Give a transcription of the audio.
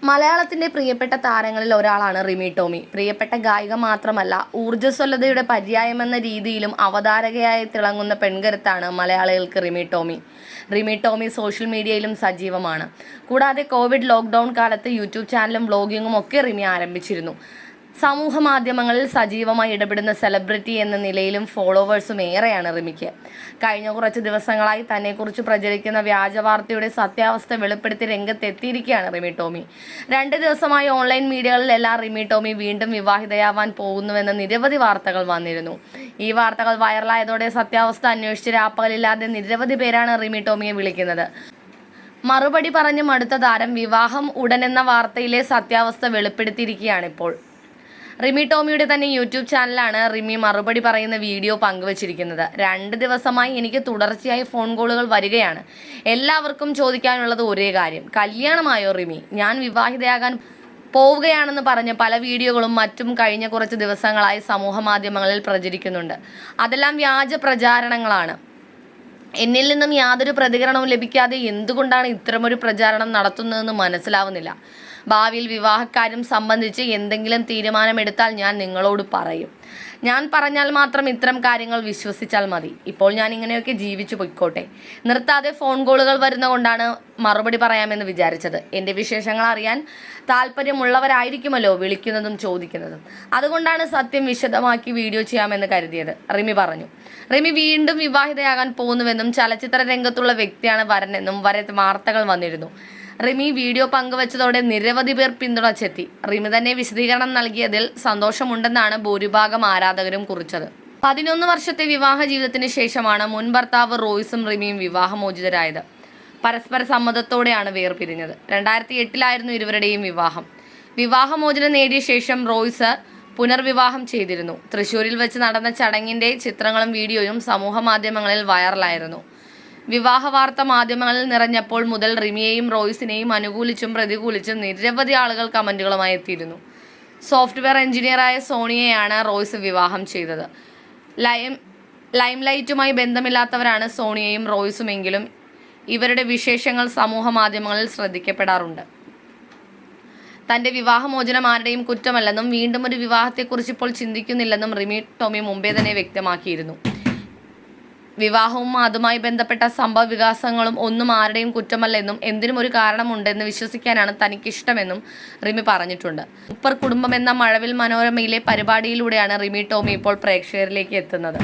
മലയാളത്തിൻ്റെ പ്രിയപ്പെട്ട താരങ്ങളിൽ ഒരാളാണ് റിമി ടോമി. പ്രിയപ്പെട്ട ഗായിക മാത്രമല്ല, ഊർജ്ജസ്വലതയുടെ പര്യായമെന്ന രീതിയിലും അവതാരകയായി തിളങ്ങുന്ന പെൺകരുത്താണ് മലയാളികൾക്ക് റിമി ടോമി. റിമി ടോമി സോഷ്യൽ മീഡിയയിലും സജീവമാണ്. കൂടാതെ കോവിഡ് ലോക്ക്ഡൗൺ കാലത്ത് യൂട്യൂബ് ചാനലും വ്ലോഗിങ്ങും ഒക്കെ റിമി ആരംഭിച്ചിരുന്നു. സമൂഹ മാധ്യമങ്ങളിൽ സജീവമായി ഇടപെടുന്ന സെലിബ്രിറ്റി എന്ന നിലയിലും ഫോളോവേഴ്സും ഏറെയാണ് റിമിക്ക്. കഴിഞ്ഞ കുറച്ച് ദിവസങ്ങളായി തന്നെക്കുറിച്ച് പ്രചരിക്കുന്ന വ്യാജവാർത്തയുടെ സത്യാവസ്ഥ വെളിപ്പെടുത്തി രംഗത്തെത്തിയിരിക്കുകയാണ് റിമി ടോമി. 2 ദിവസമായി ഓൺലൈൻ മീഡിയകളിലെല്ലാം റിമി ടോമി വീണ്ടും വിവാഹിതയാവാൻ പോകുന്നുവെന്ന നിരവധി വാർത്തകൾ വന്നിരുന്നു. ഈ വാർത്തകൾ വൈറലായതോടെ സത്യാവസ്ഥ അന്വേഷിച്ച് രാപ്പകലില്ലാതെ നിരവധി പേരാണ് റിമി ടോമിയെ വിളിക്കുന്നത്. മറുപടി പറഞ്ഞ് മടുത്ത താരം വിവാഹം ഉടനെന്ന വാർത്തയിലെ സത്യാവസ്ഥ വെളിപ്പെടുത്തിയിരിക്കുകയാണിപ്പോൾ. റിമി ടോമിയുടെ തന്നെ യൂട്യൂബ് ചാനലാണ് റിമി മറുപടി പറയുന്ന വീഡിയോ പങ്കുവച്ചിരിക്കുന്നത്. 2 ദിവസമായി എനിക്ക് തുടർച്ചയായി ഫോൺ കോളുകൾ വരികയാണ്. എല്ലാവർക്കും ചോദിക്കാനുള്ളത് ഒരേ കാര്യം, കല്യാണമായോ റിമി? ഞാൻ വിവാഹിതയാകാൻ പോവുകയാണെന്ന് പറഞ്ഞ് പല വീഡിയോകളും മറ്റും കഴിഞ്ഞ കുറച്ച് ദിവസങ്ങളായി സമൂഹ മാധ്യമങ്ങളിൽ പ്രചരിക്കുന്നുണ്ട്. അതെല്ലാം വ്യാജ പ്രചാരണങ്ങളാണ്. എന്നിൽ നിന്നും യാതൊരു പ്രതികരണവും ലഭിക്കാതെ എന്തുകൊണ്ടാണ് ഇത്തരമൊരു പ്രചാരണം നടത്തുന്നതെന്ന് മനസ്സിലാവുന്നില്ല. ഭാവിയിൽ വിവാഹക്കാര്യം സംബന്ധിച്ച് എന്തെങ്കിലും തീരുമാനമെടുത്താൽ ഞാൻ നിങ്ങളോട് പറയും. ഞാൻ പറഞ്ഞാൽ മാത്രം ഇത്തരം കാര്യങ്ങൾ വിശ്വസിച്ചാൽ മതി. ഇപ്പോൾ ഞാൻ ഇങ്ങനെയൊക്കെ ജീവിച്ചു പൊയ്ക്കോട്ടെ. നിർത്താതെ ഫോൺ കോളുകൾ വരുന്ന കൊണ്ടാണ് മറുപടി പറയാമെന്ന് വിചാരിച്ചത്. എൻ്റെ വിശേഷങ്ങൾ അറിയാൻ താല്പര്യമുള്ളവരായിരിക്കുമല്ലോ വിളിക്കുന്നതും ചോദിക്കുന്നതും. അതുകൊണ്ടാണ് സത്യം വിശദമാക്കി വീഡിയോ ചെയ്യാമെന്ന് കരുതിയത്, റിമി പറഞ്ഞു. റിമി വീണ്ടും വിവാഹിതയാകാൻ പോകുന്നുവെന്നും ചലച്ചിത്ര രംഗത്തുള്ള വ്യക്തിയാണ് വരനെന്നും വരെ വാർത്തകൾ വന്നിരുന്നു. റിമി വീഡിയോ പങ്കുവച്ചതോടെ നിരവധി പേർ പിന്തുണച്ചെത്തി. റിമി തന്നെ വിശദീകരണം നൽകിയതിൽ സന്തോഷമുണ്ടെന്നാണ് ഭൂരിഭാഗം ആരാധകരും കുറിച്ചത്. 11 വർഷത്തെ വിവാഹ ജീവിതത്തിന് ശേഷമാണ് മുൻ ഭർത്താവ് റോയ്സും റിമിയും വിവാഹമോചിതരായത്. പരസ്പര സമ്മതത്തോടെയാണ് വേർപിരിഞ്ഞത്. 2008 ഇരുവരുടെയും വിവാഹം. വിവാഹമോചനം നേടിയ ശേഷം റോയ്സ് പുനർവിവാഹം ചെയ്തിരുന്നു. തൃശ്ശൂരിൽ വെച്ച് നടന്ന ചടങ്ങിൻ്റെ ചിത്രങ്ങളും വീഡിയോയും സമൂഹ മാധ്യമങ്ങളിൽ വൈറലായിരുന്നു. വിവാഹ വാർത്ത മാധ്യമങ്ങളിൽ നിറഞ്ഞപ്പോൾ മുതൽ റിമിയെയും റോയ്സിനെയും അനുകൂലിച്ചും പ്രതികൂലിച്ചും നിരവധി ആളുകൾ കമൻറ്റുകളുമായി എത്തിയിരുന്നു. സോഫ്റ്റ്വെയർ എഞ്ചിനീയറായ സോണിയയാണ് റോയ്സ് വിവാഹം ചെയ്തത്. ലൈംലൈറ്റുമായി ബന്ധമില്ലാത്തവരാണ് സോണിയയും റോയ്സുമെങ്കിലും ഇവരുടെ വിശേഷങ്ങൾ സമൂഹ മാധ്യമങ്ങളിൽ ശ്രദ്ധിക്കപ്പെടാറുണ്ട്. തൻ്റെ വിവാഹമോചനം ആരുടെയും കുറ്റമല്ലെന്നും വീണ്ടും ഒരു വിവാഹത്തെക്കുറിച്ച് ഇപ്പോൾ ചിന്തിക്കുന്നില്ലെന്നും റിമി ടോമി മുമ്പേ തന്നെ വ്യക്തമാക്കിയിരുന്നു. വിവാഹവും അതുമായി ബന്ധപ്പെട്ട സംഭവ വികാസങ്ങളും ഒന്നും ആരുടെയും കുറ്റമല്ലെന്നും എന്തിനും ഒരു കാരണമുണ്ടെന്ന് വിശ്വസിക്കാനാണ് തനിക്കിഷ്ടമെന്നും റിമി പറഞ്ഞിട്ടുണ്ട്. സൂപ്പർ കുടുംബം എന്ന മഴവിൽ മനോരമയിലെ പരിപാടിയിലൂടെയാണ് റിമി ടോമി ഇപ്പോൾ പ്രേക്ഷകരിലേക്ക് എത്തുന്നത്.